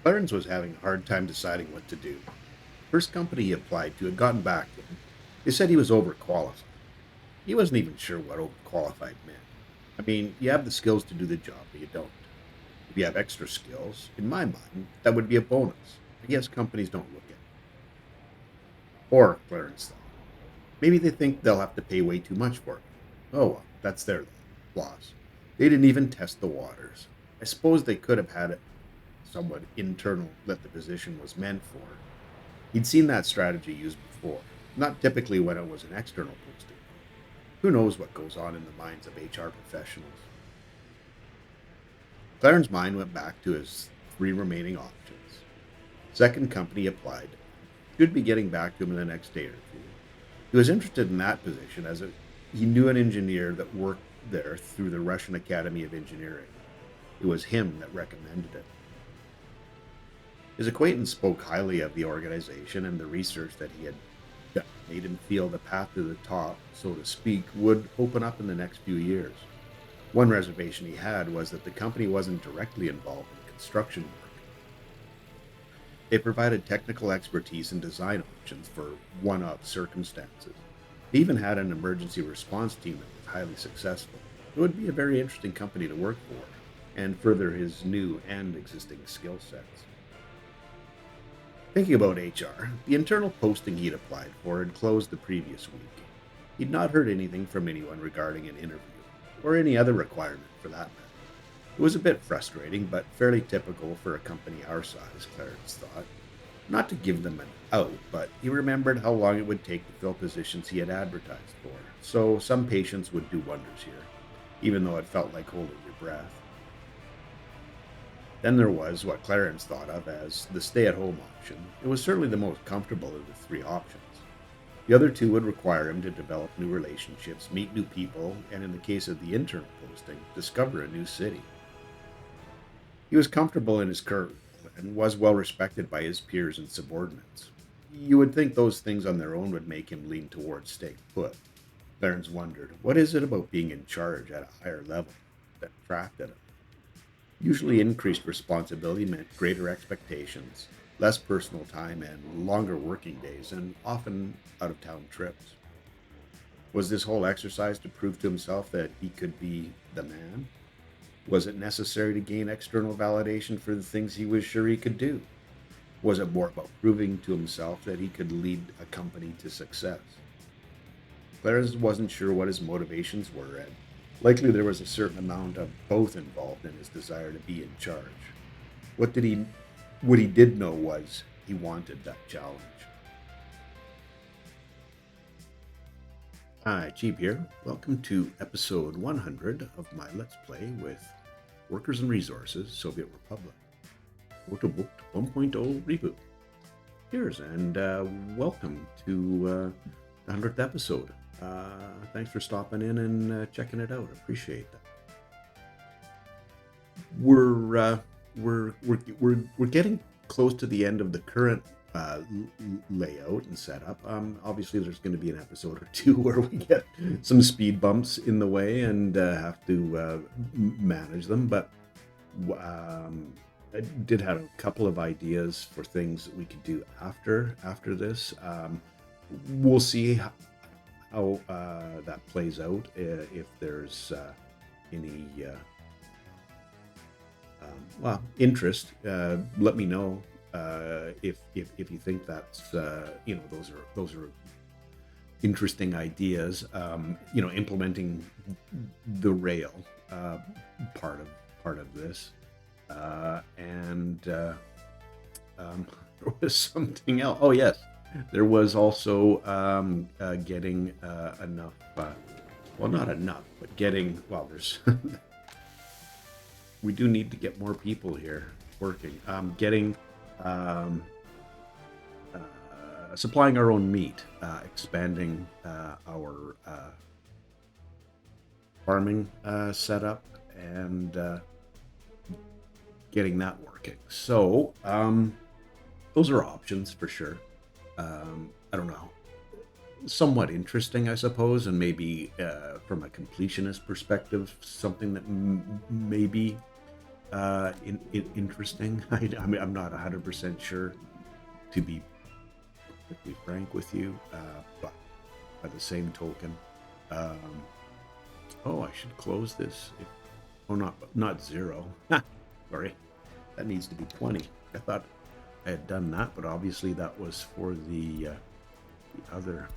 Clarence was having a hard time deciding what to do. First company he applied to had gotten back to him. They said he was overqualified. He wasn't even sure what overqualified meant. I mean, you have the skills to do the job, but you don't. If you have extra skills, in my mind, that would be a bonus. I guess companies don't look at it. Or, Clarence thought, maybe they think they'll have to pay way too much for it. Oh well, that's their loss. They didn't even test the waters. I suppose they could have had it somewhat internal that the position was meant for. He'd seen that strategy used before, not typically when it was an external posting. Who knows what goes on in the minds of HR professionals? Clarence's mind went back to his three remaining options. Second company applied. Should be getting back to him in the next day or two. He was interested in that position he knew an engineer that worked there through the Russian Academy of Engineering. It was him that recommended it. His acquaintance spoke highly of the organization, and the research that he had done made him feel the path to the top, so to speak, would open up in the next few years. One reservation he had was that the company wasn't directly involved in construction work. They provided technical expertise and design options for one-off circumstances. They even had an emergency response team that was highly successful. It would be a very interesting company to work for and further his new and existing skill sets. Thinking about HR, the internal posting he'd applied for had closed the previous week. He'd not heard anything from anyone regarding an interview, or any other requirement for that matter. It was a bit frustrating, but fairly typical for a company our size, Clarence thought. Not to give them an out, but he remembered how long it would take to fill positions he had advertised for, so some patience would do wonders here, even though it felt like holding your breath. Then there was what Clarence thought of as the stay at home option. It was certainly the most comfortable of the three options. The other two would require him to develop new relationships, meet new people, and in the case of the internal posting, discover a new city. He was comfortable in his current role and was well respected by his peers and subordinates. You would think those things on their own would make him lean towards staying put. Clarence wondered, what is it about being in charge at a higher level that attracted him? Usually, increased responsibility meant greater expectations, less personal time, and longer working days, and often out of town trips. Was this whole exercise to prove to himself that he could be the man? Was it necessary to gain external validation for the things he was sure he could do? Was it more about proving to himself that he could lead a company to success? Clarence wasn't sure what his motivations were, and likely there was a certain amount of both involved in his desire to be in charge. What did he what he did know was he wanted that challenge. Hi, Jeep here. Welcome to episode 100 of my Let's Play with Workers and Resources, Soviet Republic. Rote Bucht 1.0 reboot. Cheers and welcome to the 100th episode. Thanks for stopping in and checking it out. Appreciate that. We're getting close to the end of the current layout and setup. Obviously, there's going to be an episode or two where we get some speed bumps in the way and have to manage them. But I did have a couple of ideas for things that we could do after this. We'll see how that plays out. If there's any interest, let me know. If you think that's those are interesting ideas, implementing the rail part of this, and there was something else. Oh yes, there was also getting enough. Not enough, but getting. Well, there's. We do need to get more people here working. Getting. Supplying our own meat, expanding our farming setup, and getting that working. So those are options for sure. I don't know. Somewhat interesting, I suppose, and maybe from a completionist perspective, something that maybe interesting. I mean, I'm not 100% sure, to be perfectly frank with you, but by the same token, um, oh, I should close this. Oh, not 0. Sorry, that needs to be 20. I thought I had done that, but obviously that was for the other.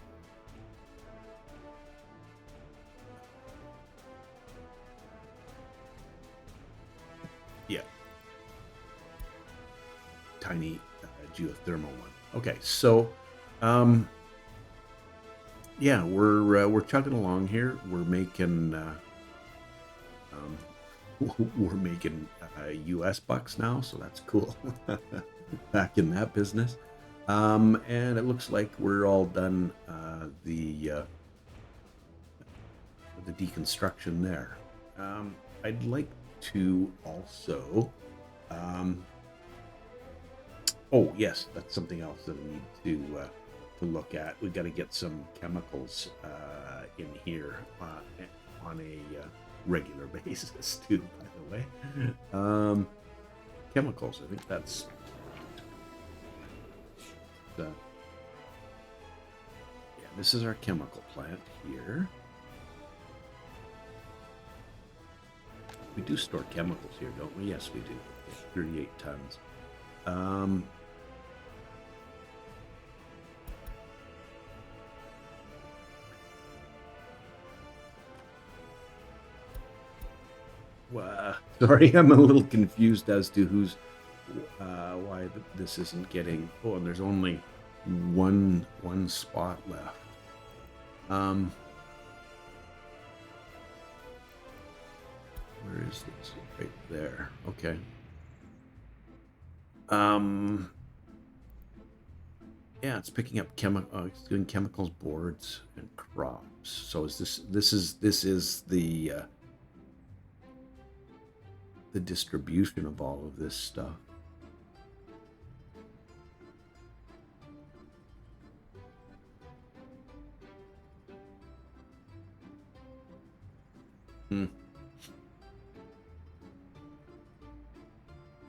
Yeah, tiny geothermal one. Okay, so yeah, we're chugging along here. We're making we're making U.S. bucks now, so that's cool. Back in that business, and it looks like we're all done the deconstruction there. I'd like to also. Oh yes, that's something else that we need to look at. We've got to get some chemicals in here on a regular basis too. By the way, chemicals. I think that's yeah. This is our chemical plant here. We do store chemicals here, don't we? Yes, we do. 38 tons. Sorry, I'm a little confused as to who's why this isn't getting. Oh, and there's only one spot left. Where is this? Right there. Okay. Yeah, it's picking up it's doing chemicals, boards, and crops. So is this is the distribution of all of this stuff.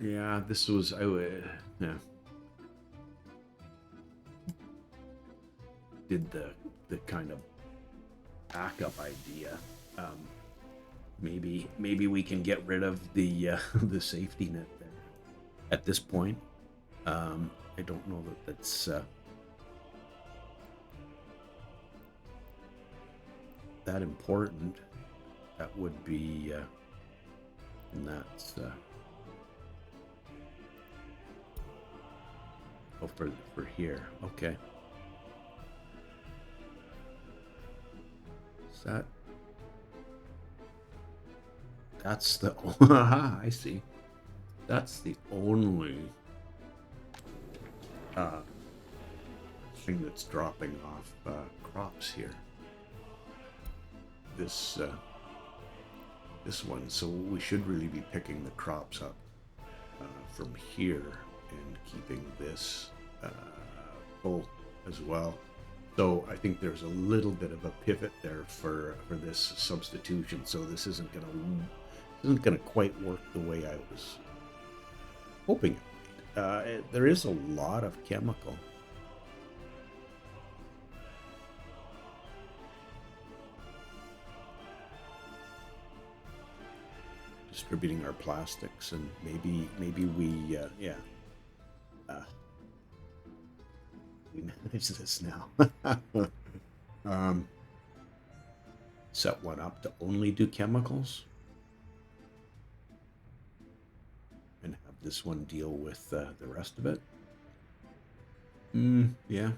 Yeah, this was yeah. Did the kind of backup idea. Maybe we can get rid of the the safety net there. At this point, I don't know that that's that important. That would be, and that's oh, for here. Okay. Is that? That's the. I see. That's the only thing that's dropping off crops here. This one. So we should really be picking the crops up from here and keeping this full as well. So I think there's a little bit of a pivot there for this substitution. So this isn't gonna quite work the way I was hoping it would. There is a lot of chemical. Distributing our plastics, and maybe we we manage this now. Set one up to only do chemicals, and have this one deal with the rest of it. Yeah.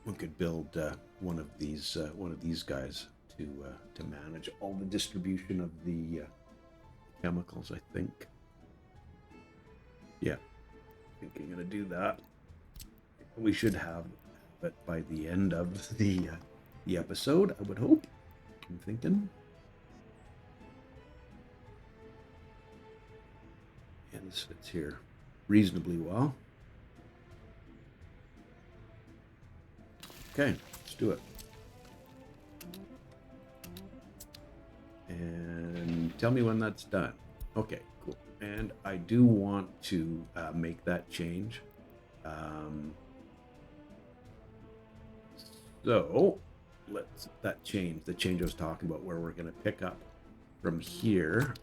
We could build one of these guys to manage all the distribution of the chemicals. I think. Yeah, I think I'm gonna do that. We should have it by the end of the episode. I would hope. I'm thinking. Yeah, this fits here reasonably well. Okay, let's do it. Tell me when that's done. Okay, cool. And I do want to make that change. So let's that change. The change I was talking about, where we're going to pick up from here.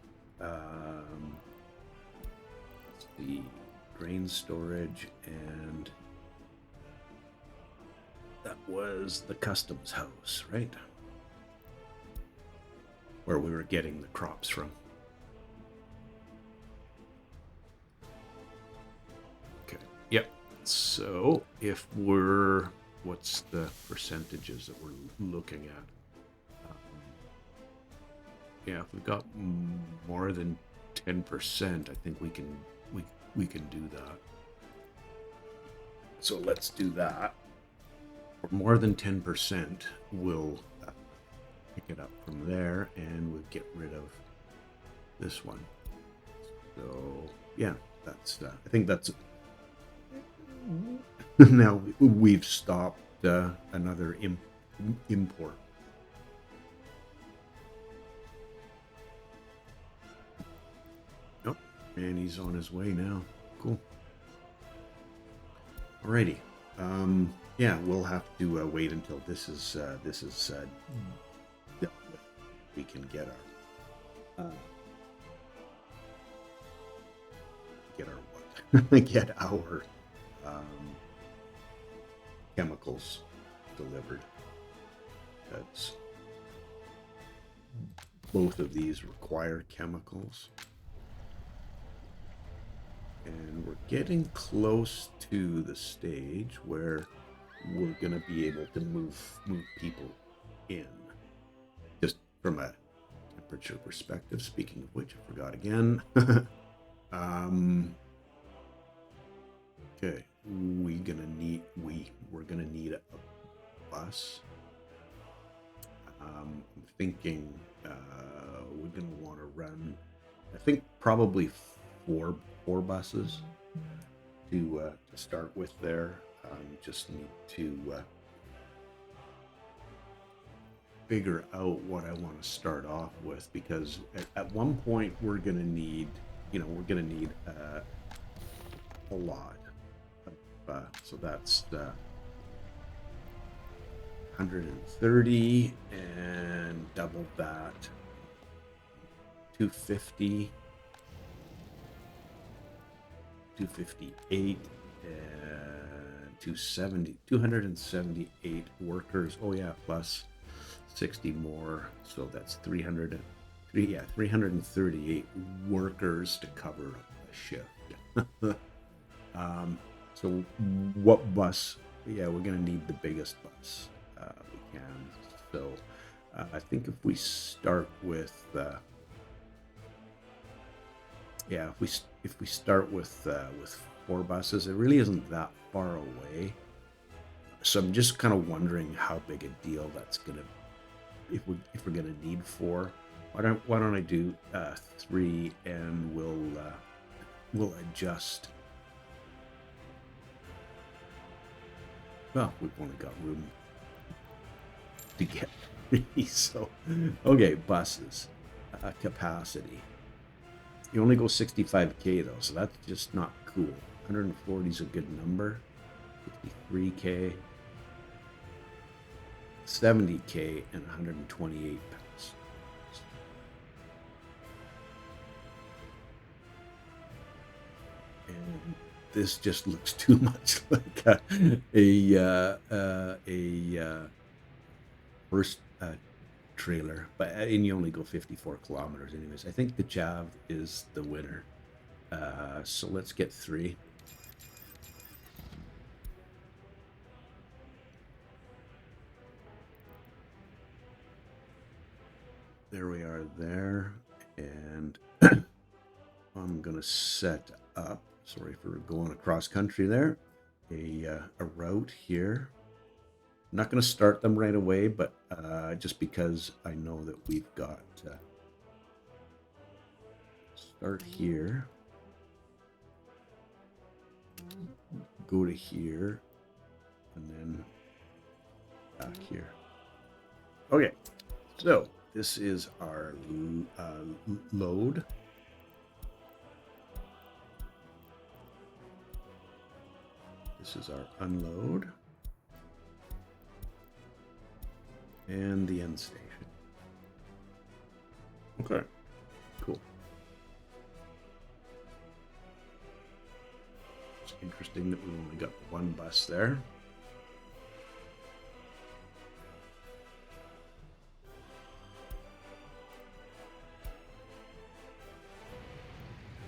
The grain storage, and that was the customs house, right? Where we were getting the crops from. Okay, yep. So if we're, what's the percentages that we're looking at? Yeah, if we've got more than 10%, I think we can do that. So let's do that. For more than 10%, we'll pick it up from there, and we'll get rid of this one. So yeah, that's I think that's now we've stopped another import. Oh, and he's on his way now. Cool. Alrighty. Yeah, we'll have to wait until this is dealt with. We can get our what? Get our chemicals delivered. That's both of these require chemicals. And we're getting close to the stage where we're going to be able to move people in. Just from a temperature perspective, speaking of which, I forgot again. Okay, we're gonna need a bus. I'm thinking we're gonna want to run, I think probably four buses to start with there. Just need to figure out what I want to start off with, because at one point we're gonna need a lot. So that's 130 and double that, 250, 258, and 278 workers. Oh yeah, plus 60 more. So that's 338 workers to cover a shift. So what bus? Yeah, we're going to need the biggest bus we can. So I think if we start with if we start with 4 buses, it really isn't that far away. So I'm just kind of wondering how big a deal that's gonna, if we're gonna need 4. Why don't I do 3, and we'll adjust. Well, we've only got room to get 3, so okay. Buses capacity. You only go 65K though, so that's just not cool. 140 is a good number. 53K, 70K, and 128 pounds. And this just looks too much like a first trailer, and you only go 54 kilometers anyways. I think the Chav is the winner. So let's get 3. There we are there, and I'm gonna set up, sorry for going across country there, a route here. I'm not going to start them right away, but just because I know that we've got start here, go to here, and then back here. Okay, so this is our load. This is our unload. And the end station. Okay, cool. It's interesting that we only got one bus there.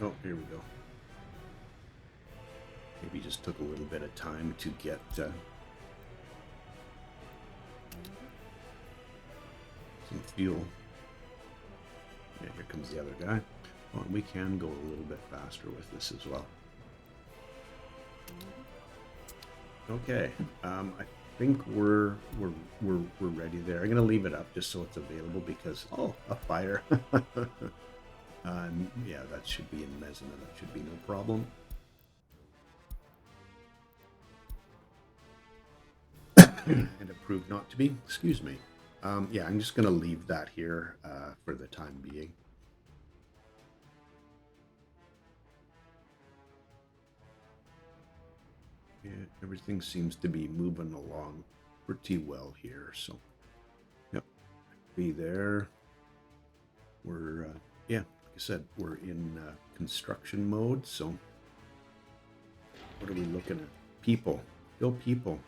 Oh, here we go. Maybe just took a little bit of time to get some fuel. Yeah, here comes the other guy. Oh, and we can go a little bit faster with this as well. Okay, I think we're ready there. I'm gonna leave it up just so it's available because a fire. Yeah, that should be in Mesna. That should be no problem. And it proved not to be. Excuse me. Yeah, I'm just gonna leave that here for the time being. Yeah, everything seems to be moving along pretty well here. So, yep, be there. We're yeah, like I said, we're in construction mode. So, what are we looking at? People, still people.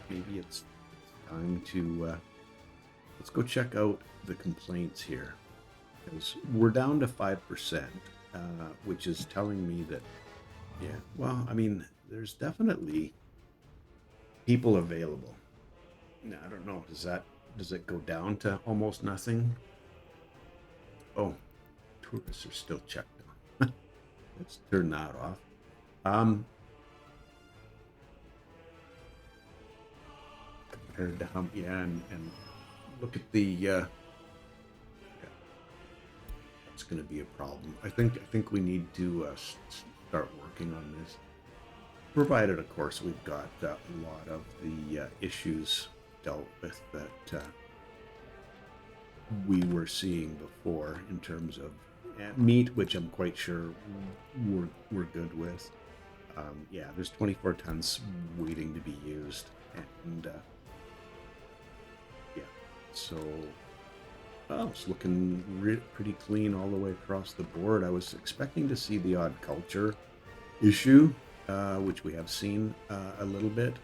Maybe it's time to let's go check out the complaints here, because we're down to 5%, which is telling me that, yeah, well, I mean, there's definitely people available. Now, I don't know, does it go down to almost nothing? Oh, tourists are still checked on. Let's turn that off. Compared to how, yeah, and look at the yeah, that's going to be a problem. I think we need to start working on this, provided of course we've got a lot of the issues dealt with that we were seeing before in terms of meat, which I'm quite sure we're good with. Yeah, there's 24 tons waiting to be used, and yeah, so it's looking pretty clean all the way across the board. I was expecting to see the odd culture issue, which we have seen a little bit.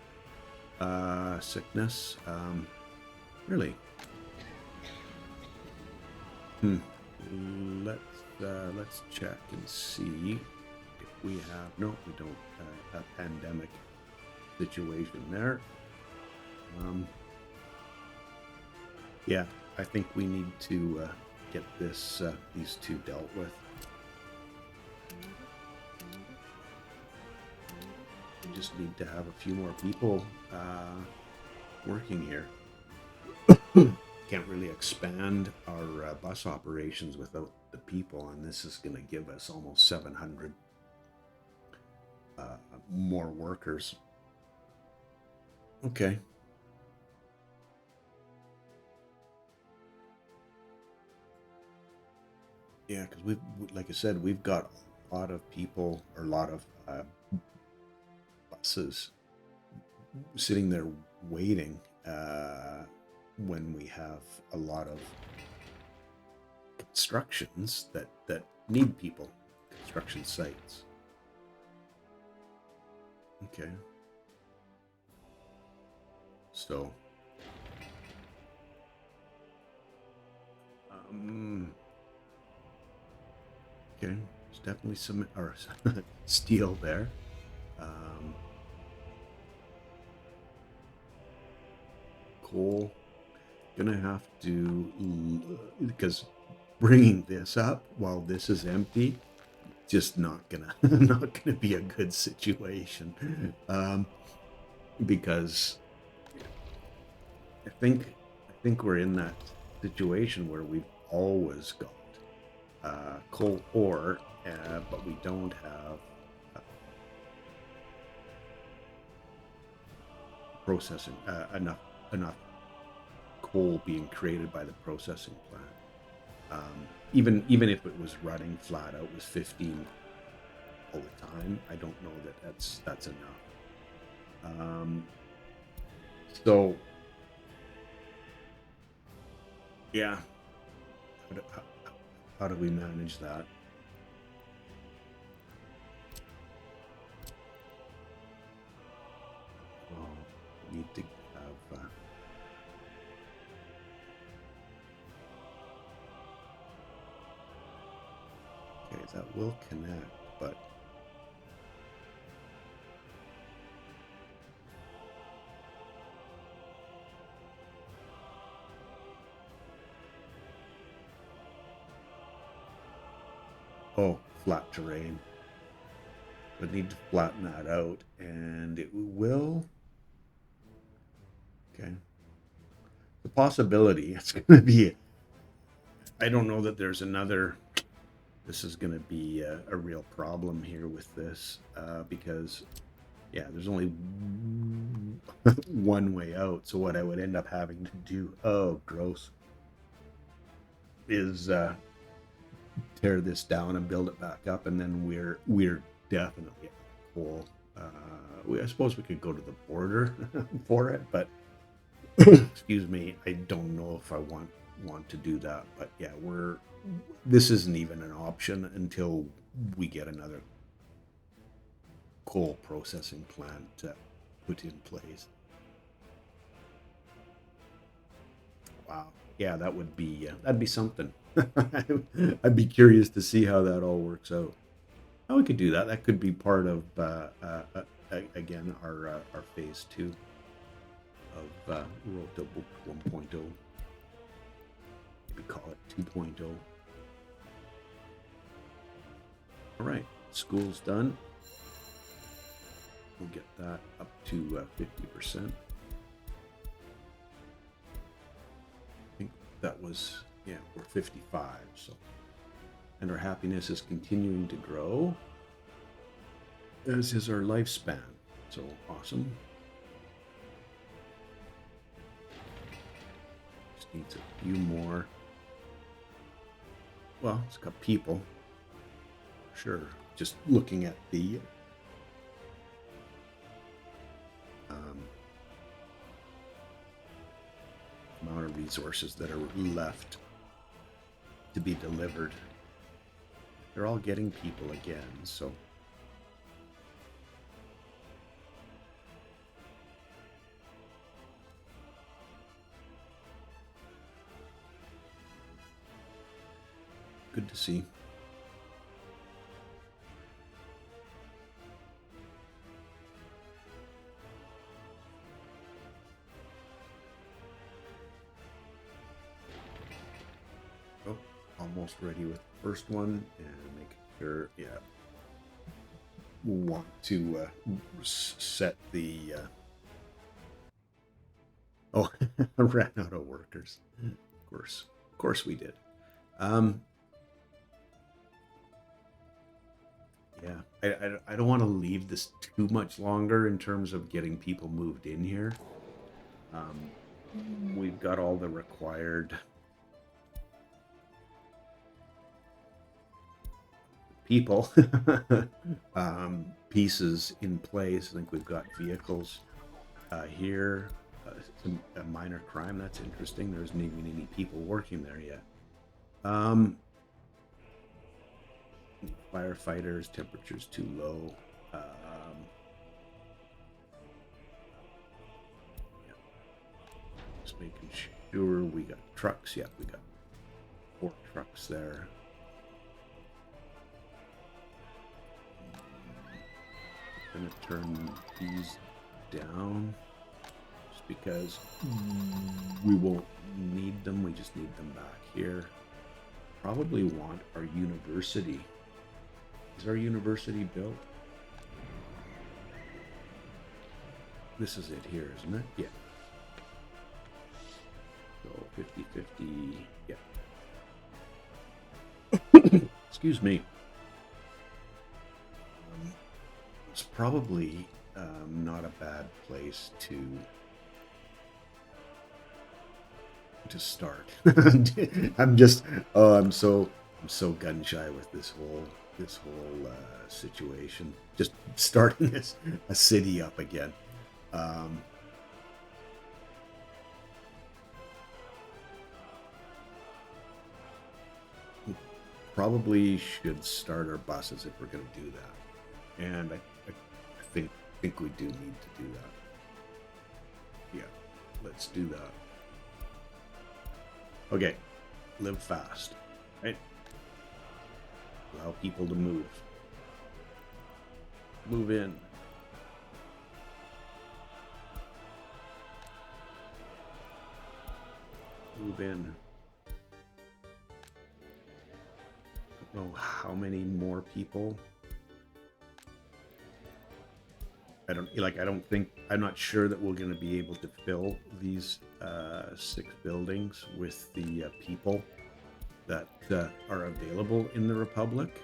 Sickness, really. Let's check and see if we have. No, we don't. A pandemic situation there. Yeah, I think we need to get these two dealt with. We just need to have a few more people working here. Can't really expand our bus operations without the people, and this is going to give us almost 700 more workers. Okay. Yeah, because like I said, we've got a lot of people, or a lot of buses sitting there waiting when we have a lot of constructions that need people, construction sites. Okay. So, okay, there's definitely some steel there. Coal, gonna have to, because bringing this up while this is empty, just not gonna be a good situation, because I think we're in that situation where we've always got coal ore, but we don't have processing, enough coal being created by the processing plant. Even if it was running flat out was 15 all the time, I don't know that that's enough. So yeah, how do we manage that? Well, we need to have okay, that will connect, but oh, flat terrain. Would need to flatten that out, and it will. Okay. The possibility it's going to be. I don't know that there's another. This is going to be a real problem here with this because, yeah, there's only one way out. So what I would end up having to do, oh, gross, is tear this down and build it back up, and then we're definitely at coal. I suppose we could go to the border for it, but excuse me, I don't know if I want to do that. But yeah, this isn't even an option until we get another coal processing plant put in place. Wow, yeah, that'd be something. I'd be curious to see how that all works out. Oh, we could do that. That could be part of again our phase 2 of Rote Bucht 1.0. Maybe call it 2.0. All right, school's done. We'll get that up to 50%. I think that was, yeah, we're 55. So, and our happiness is continuing to grow, as is our lifespan. So awesome. Just needs a few more. Well, it's got people. Sure. Just looking at the amount of resources that are left to be delivered. They're all getting people again, so good to see. Oh, almost ready with the first one, and make sure, yeah, we'll want to set the oh, I ran out of workers. Of course we did. Yeah, I don't want to leave this too much longer in terms of getting people moved in here. We've got all the required people pieces in place. I think we've got vehicles here. A minor crime, that's interesting. There isn't even any people working there yet. Firefighters, temperature's too low. Yeah. Just making sure we got trucks. Yeah, we got 4 trucks there. I'm gonna turn these down just because we won't need them. We just need them back here. Probably want our university. Is our university built? This is it here, isn't it? Yeah. So 50-50. Yeah. Excuse me. It's probably not a bad place to start. I'm just, I'm so gun shy with this whole situation. Just starting a city up again. Um, Probably should start our buses if we're going to do that, and I think we do need to do that. Yeah, let's do that. Okay, live fast, right? Allow people to move in. Move in. I don't know how many more people. I'm not sure that we're going to be able to fill these 6 buildings with the people that are available in the Republic.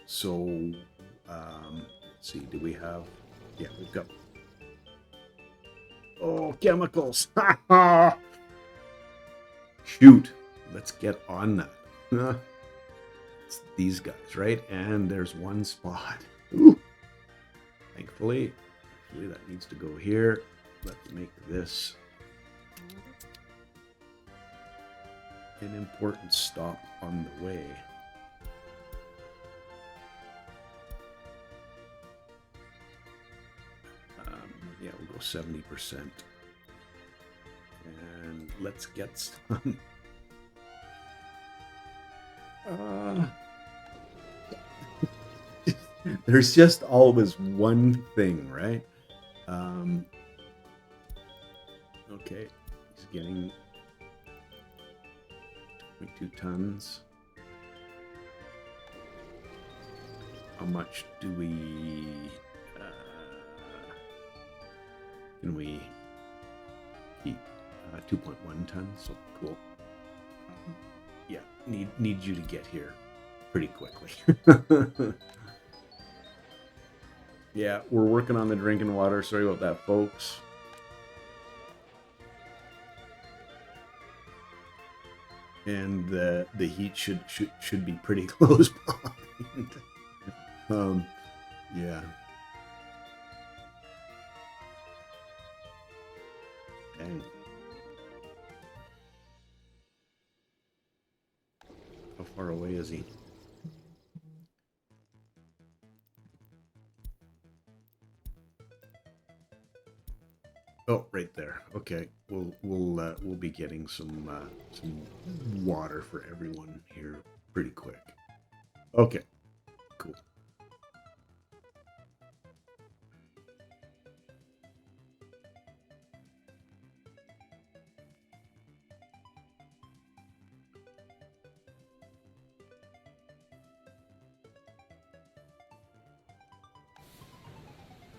So let's see, do we have, yeah, we've got, oh, chemicals. Shoot, let's get on that. It's these guys, right? And there's one spot. Ooh. Thankfully, actually that needs to go here. Let's make this an important stop on the way. Yeah, we'll go 70%. And let's get some. There's just always one thing, right? Okay, he's getting 2.2 tons. How much do we can we keep? 2.1 tons, so cool. Yeah, need you to get here pretty quickly. Yeah, we're working on the drinking water. Sorry about that, folks. And the heat should be pretty close behind. Yeah. Dang. How far away is he? Oh, right there. Okay, we'll be getting some water for everyone here pretty quick. Okay, cool.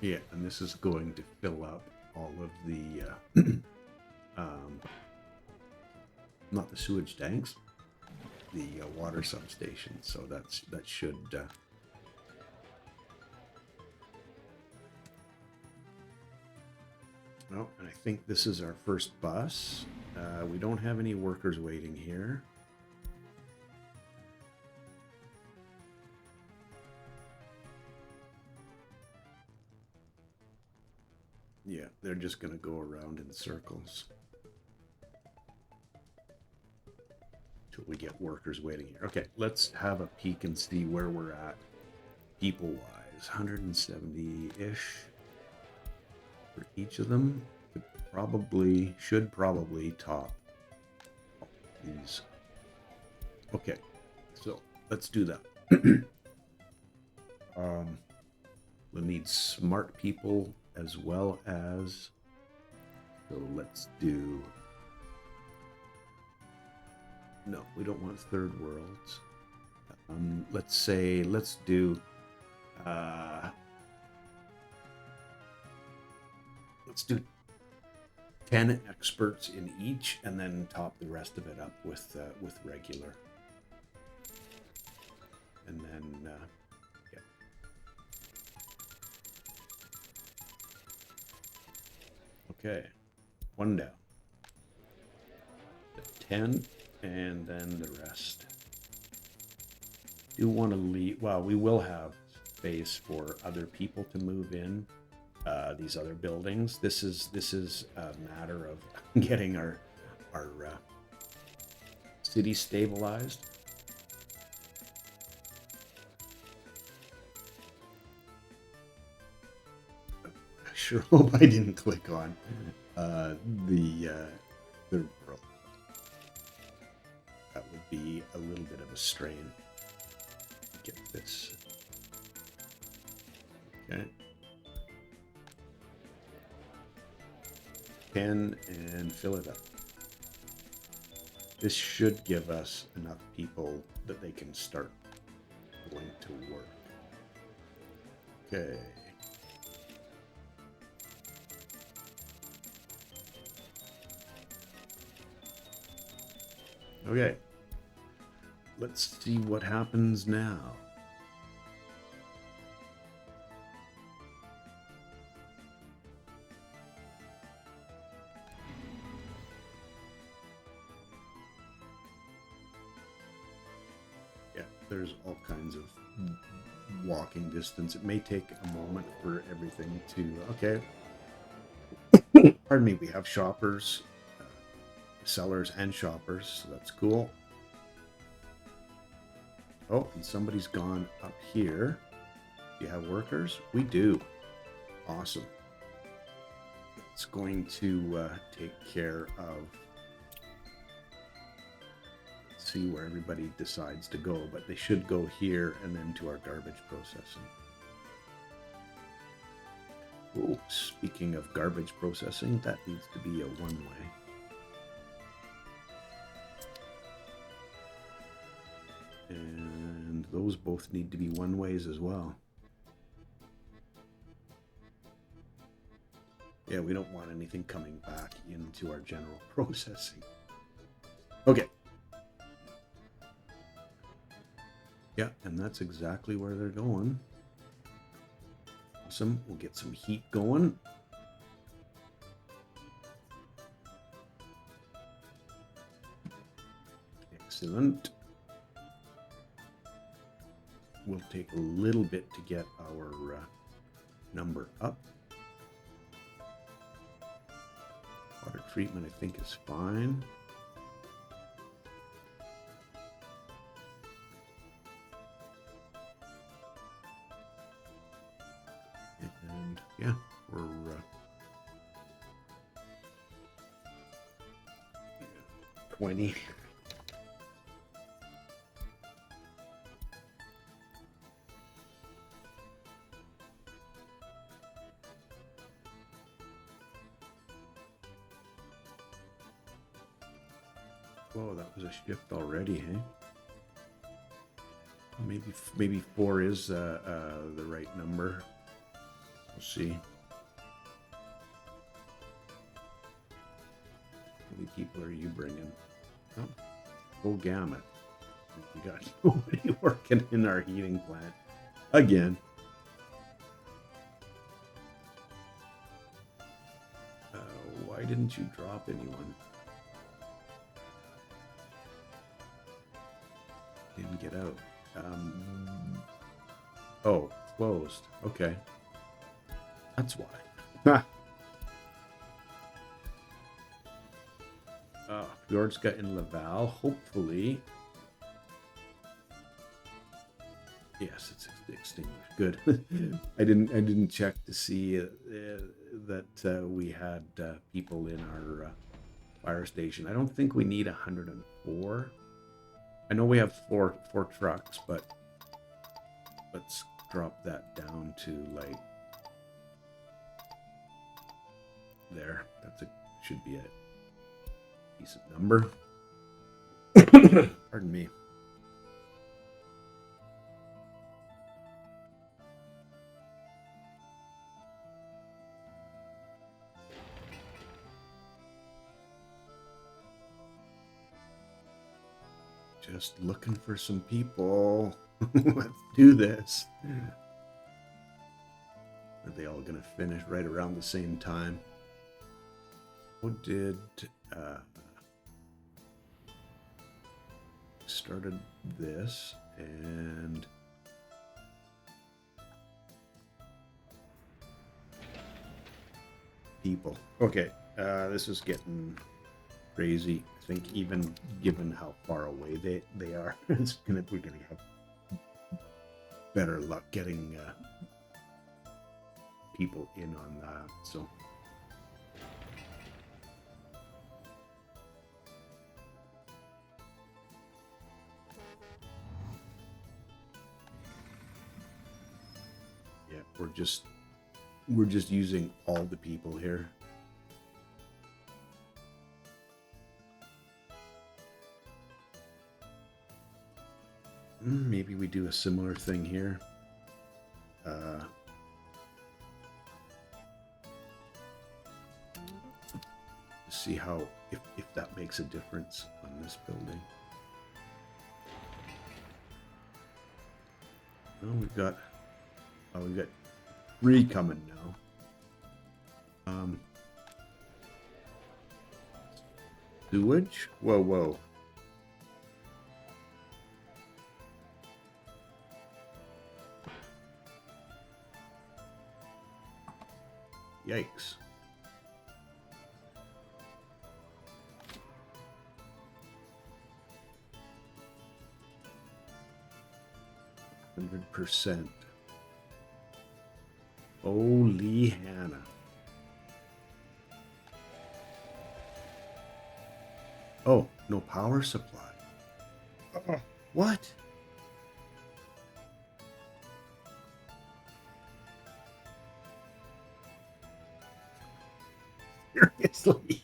Yeah, and this is going to fill up all of the not the sewage tanks, the water substation. So that should. Well, and I think this is our first bus. We don't have any workers waiting here. Yeah, they're just going to go around in circles until we get workers waiting here. Okay, let's have a peek and see where we're at people-wise. 170-ish for each of them. Should probably top these. Okay, so let's do that. We'll need smart people as well as, so let's do, no, we don't want third worlds. Let's do let's do 10 experts in each, and then top the rest of it up with regular. and then yeah. Okay, one down. The 10, and then the rest. Do want to leave. Well, we will have space for other people to move in. These other buildings. This is a matter of getting our city stabilized. I sure hope I didn't click on the third world. That would be a little bit of a strain. Get this. Okay. Pen and fill it up. This should give us enough people that they can start going to work. Okay. Okay. Let's see what happens now. Yeah, there's all kinds of walking distance. It may take a moment for everything to... Okay. Pardon me, we have shoppers, sellers and shoppers, so that's cool. Oh, and somebody's gone up here. Do you have workers? We do. Awesome. It's going to take care of... see where everybody decides to go, but they should go here and then to our garbage processing. Oh, speaking of garbage processing, that needs to be a one-way. And those both need to be one-ways as well. Yeah, we don't want anything coming back into our general processing. Okay. Yeah, and that's exactly where they're going. Awesome. We'll get some heat going. Excellent. We'll take a little bit to get our number up. Water treatment, I think, is fine. And yeah, we're 20. Oh, that was a shift already, hey? Maybe 4 is the right number. We'll see. How many people are you bringing? Oh, full gamut. We got nobody working in our heating plant again. Why didn't you drop anyone? Didn't get out. Oh, closed. Okay. That's why. Fjordska in Laval. Hopefully. Yes, it's extinguished. Good. I didn't check to see that we had people in our fire station. I don't think we need 104. I know we have four trucks, but let's drop that down to like there. Should be a decent number. Pardon me. Just looking for some people. Let's do this. Are they all going to finish right around the same time? Who did started this and people. Okay, this is getting crazy. I think even given how far away they are, we're gonna have better luck getting people in on that. So yeah, we're just using all the people here. Maybe we do a similar thing here. See how if that makes a difference on this building. Well, we've got 3 coming now. Sewage? Whoa. Yikes. %. Holy Hannah. Oh, no power supply. What? Seriously?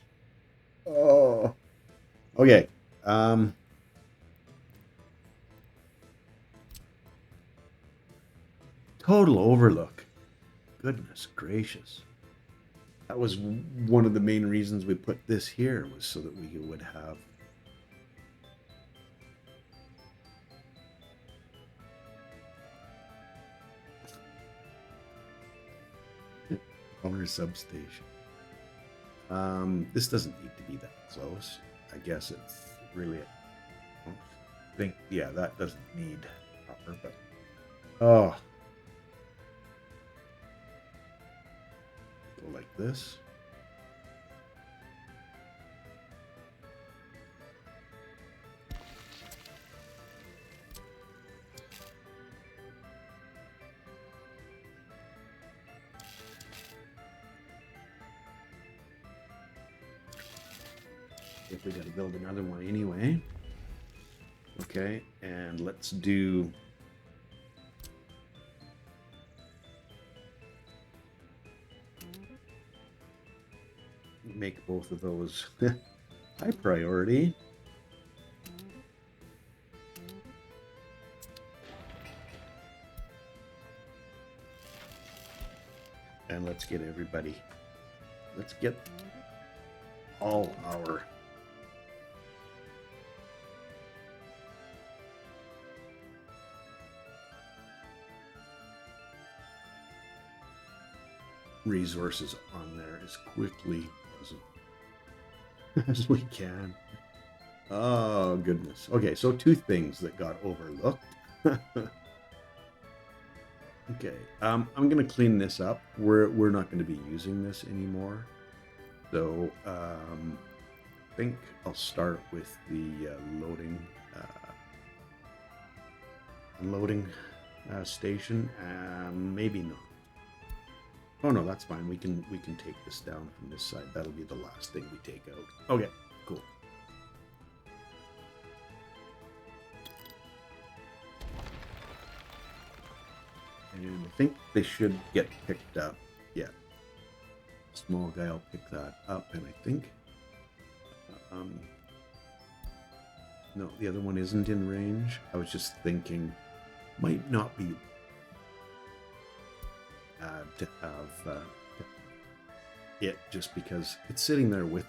Oh. Okay. Total overlook. Goodness gracious. That was one of the main reasons we put this here, was so that we would have power substation. This doesn't need to be that close. I guess it's really, I think, yeah, that doesn't need power, but oh. Go like this. If we got to build another one anyway. Okay, and let's do make both of those high priority. And let's get everybody, let's get all our resources on there as quickly as we can. Oh goodness. Okay, so 2 things that got overlooked. Okay, I'm gonna clean this up. We're not going to be using this anymore, so I think I'll start with the unloading station. Maybe not. Oh no, that's fine. We can take this down from this side. That'll be the last thing we take out. Okay, cool. And I think they should get picked up. Yeah. Small guy will pick that up, and I think no, the other one isn't in range. I was just thinking might not be to have it, just because it's sitting there with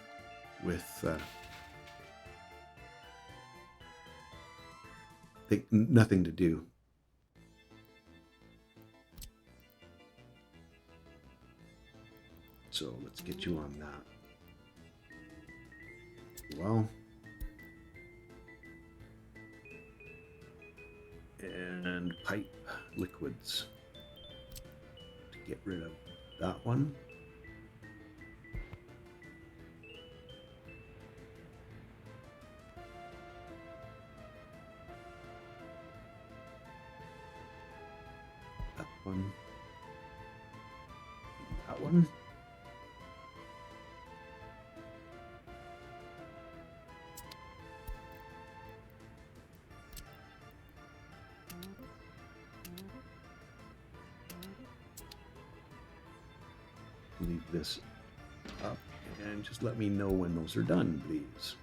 nothing to do. So let's get you on that. Well, and pipe liquids to get rid of that one. That one. That one. Leave this up and just let me know when those are done, please.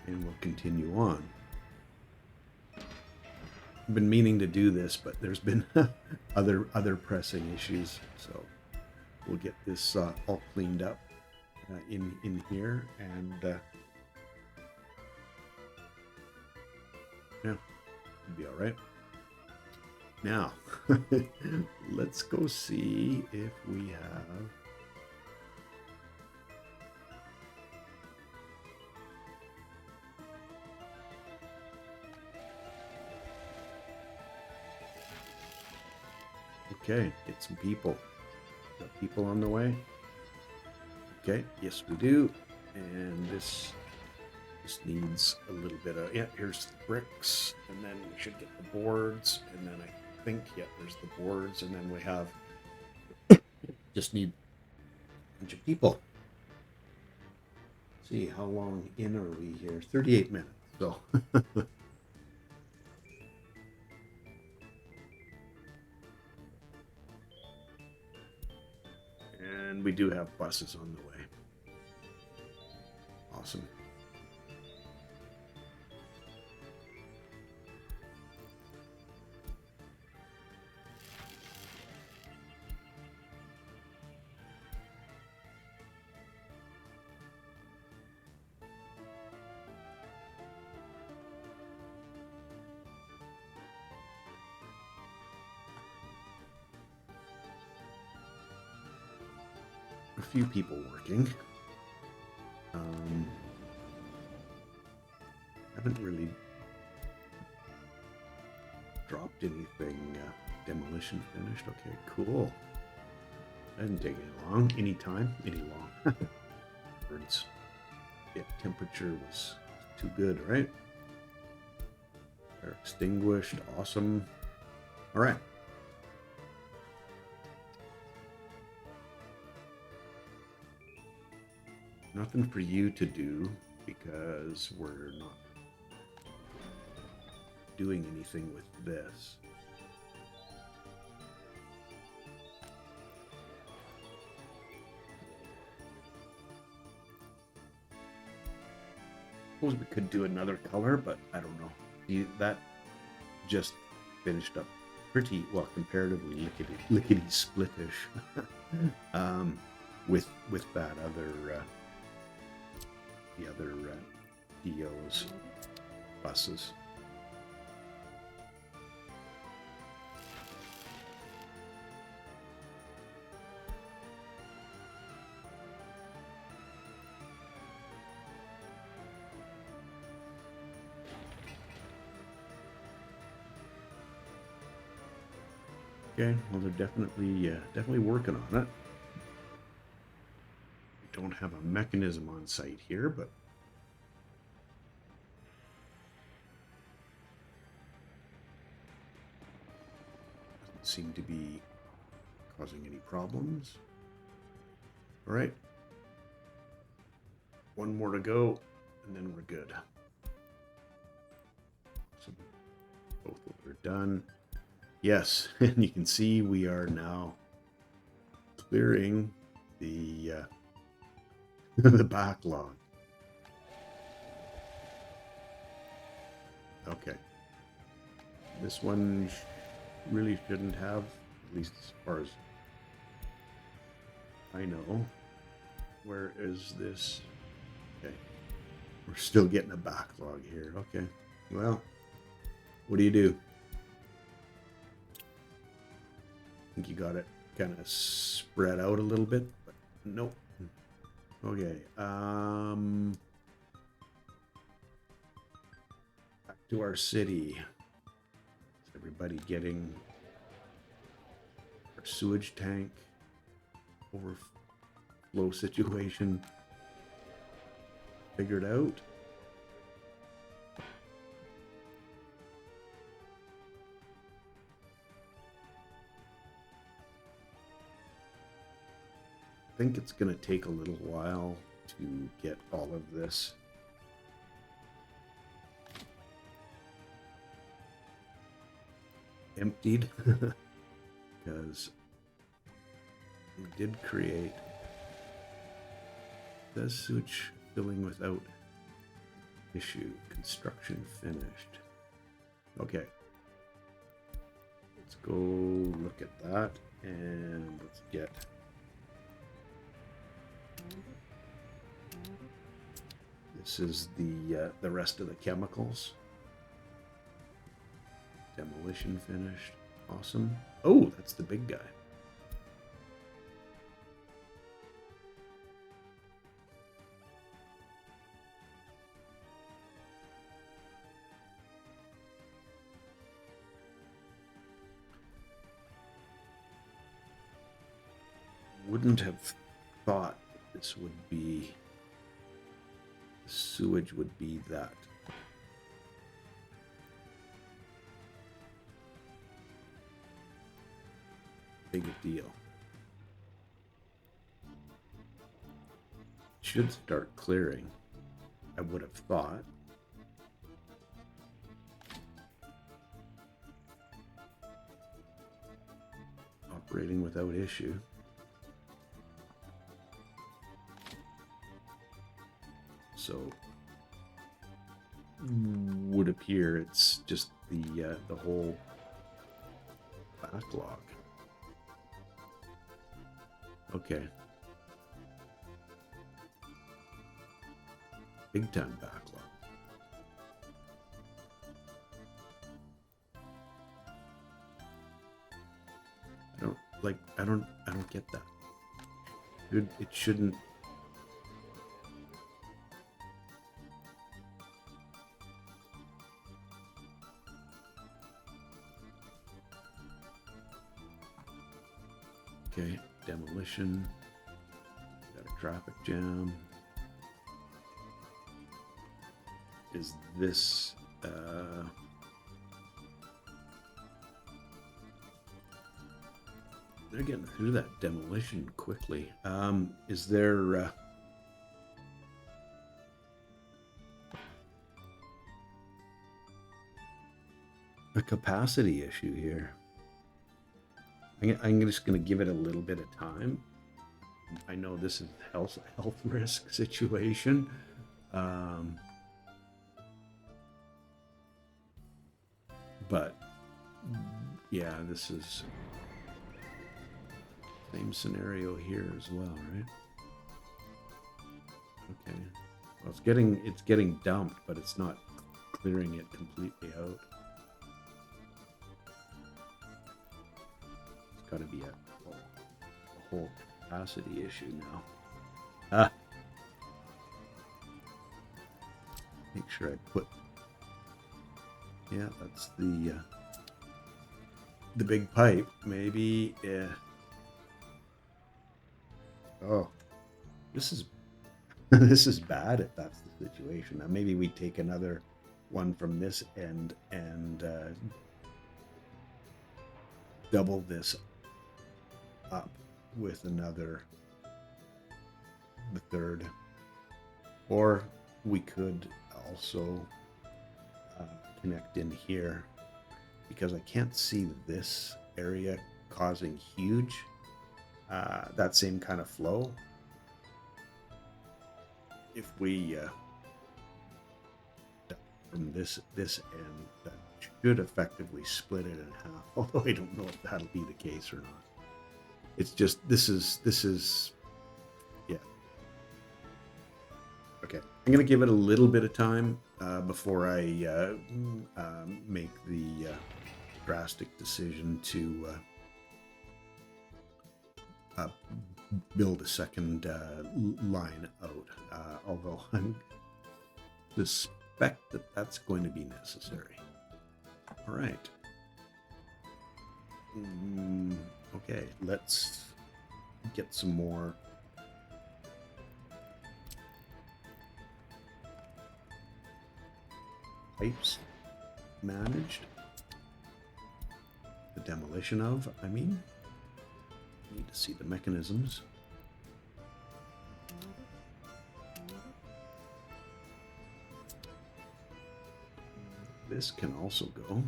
And we'll continue on. I've been meaning to do this, but there's been other pressing issues, so we'll get this all cleaned up in here, and yeah, it'll be all right. Now, let's go see if we have okay, get some people. Got people on the way. Okay, yes we do. And this needs a little bit of, yeah, here's the bricks, and then we should get the boards, and then I think, yeah, there's the boards, and then we have, just need a bunch of people. See, how long in are we here? 38 minutes, so. And we do have buses on the way. Awesome. A few people working. Haven't really dropped anything. Demolition finished. Okay, cool. That didn't take any long. Any time. Any long. Birds. Yeah, temperature was too good, right? They're extinguished. Awesome. All right. Nothing for you to do because we're not doing anything with this. Suppose we could do another color, but I don't know. That just finished up pretty well, comparatively lickety splitish with that other the other DO's buses. Okay, well, they're definitely working on it. We don't have a mechanism on site here, but doesn't seem to be causing any problems. All right, one more to go, and then we're good. So both of them are done. Yes, and you can see we are now clearing the the backlog. Okay, this one really shouldn't have, at least as far as I know. Where is this? Okay, we're still getting a backlog here. Okay, well, what do you do? I think you got it. kind of spread out a little bit, but nope. Okay. Back to our city. Is everybody getting our sewage tank overflow situation figured out? I think it's going to take a little while to get all of this emptied because we did create the sewage filling without issue. Construction finished. Okay. Let's go look at that and let's get this is the rest of the chemicals. Demolition finished. Awesome. Oh, that's the big guy. Wouldn't have thought this would be, sewage would be that big a deal. Should start clearing, I would have thought. Operating without issue. So would appear it's just the whole backlog. Okay. Big time backlog. I don't get that. It shouldn't. Okay, demolition. Got a traffic jam. Is this they're getting through that demolition quickly. Is there a capacity issue here? I'm just going to give it a little bit of time. I know this is a health risk situation. But yeah, this is same scenario here as well, right? Okay. Well, it's getting dumped, but it's not clearing it completely out. It's got to be a whole capacity issue now. Make sure I put. Yeah, that's the big pipe. Maybe. Oh, this is this is bad if that's the situation. Now maybe we take another one from this end and double this up with another, the third, or we could also connect in here, because I can't see this area causing huge that same kind of flow. If we from this end, that should effectively split it in half, although I don't know if that'll be the case or not. It's just this is yeah. Okay, I'm gonna give it a little bit of time before I make the drastic decision to build a second line out, although I suspect that that's going to be necessary. All right. Okay, let's get some more pipes managed. The demolition of, I mean. Need to see the mechanisms. This can also go.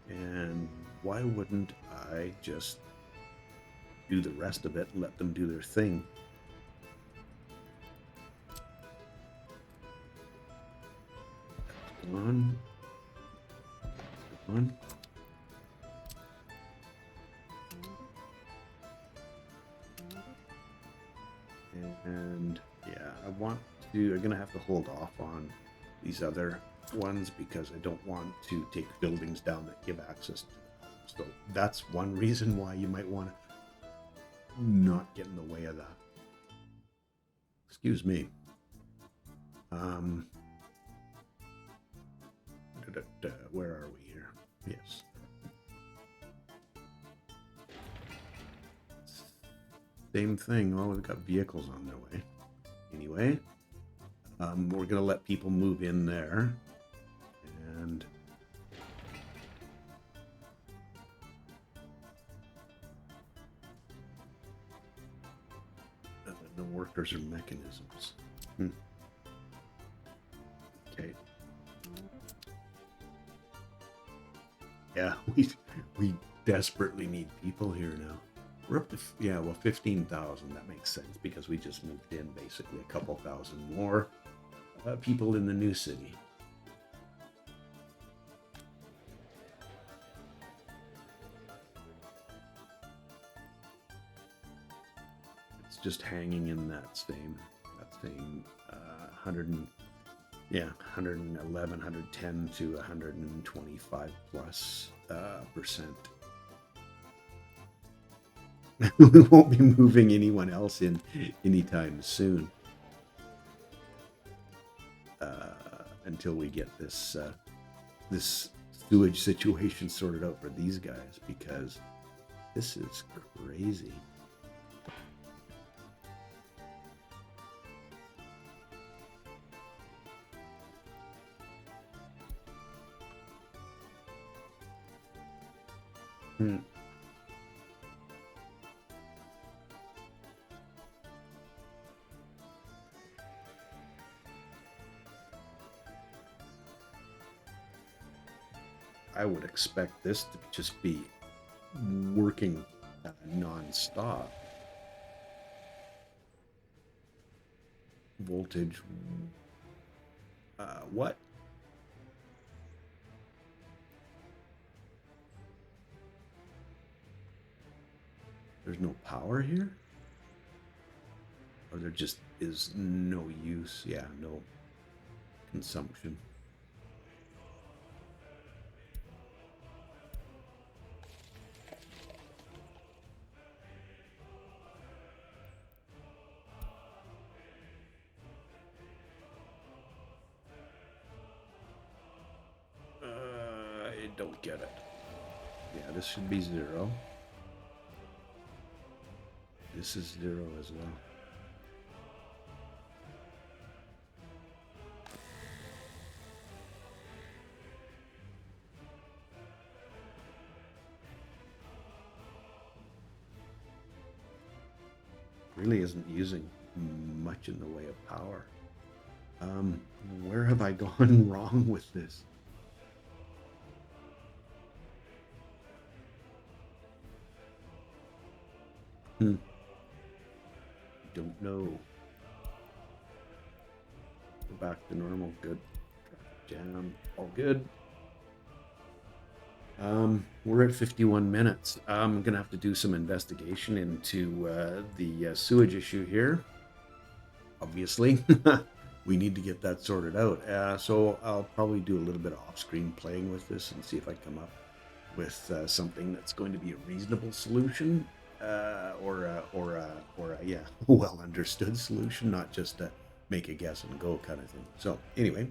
And why wouldn't I just do the rest of it and let them do their thing? On. And yeah, I'm gonna have to hold off on these other ones because I don't want to take buildings down that give access to the home. So that's one reason why you might want to not get in the way of that. Excuse me. Where are we here? Yes. Same thing. Oh, we've got vehicles on their way. Anyway, we're going to let people move in there. And no workers or mechanisms. Okay. Yeah, we desperately need people here now. We're up to 15,000. That makes sense because we just moved in basically a couple thousand more people in the new city. It's just hanging in that same 111, 110 to 125 plus percent. We won't be moving anyone else in anytime soon until we get this sewage situation sorted out for these guys, because this is crazy. I would expect this to just be working non-stop. Voltage. What? There's no power here? Or there just is no use? Yeah, no consumption. I don't get it. Yeah, this should be 0. This is 0 as well. Really isn't using much in the way of power. Where have I gone wrong with this? Don't know. Go back to normal. Good. Jam. All good. We're at 51 minutes. I'm gonna have to do some investigation into the sewage issue here. Obviously, we need to get that sorted out. So I'll probably do a little bit of off-screen playing with this and see if I come up with something that's going to be a reasonable solution, yeah, well understood solution, not just a make a guess and go kind of thing. So anyway,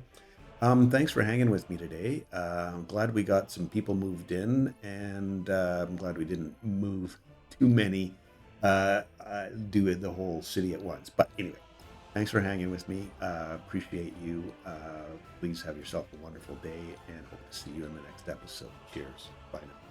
thanks for hanging with me today. I'm glad we got some people moved in, and I'm glad we didn't move too many, do the whole city at once. But anyway, thanks for hanging with me. Appreciate you. Please have yourself a wonderful day, and hope to see you in the next episode. Cheers. Bye now.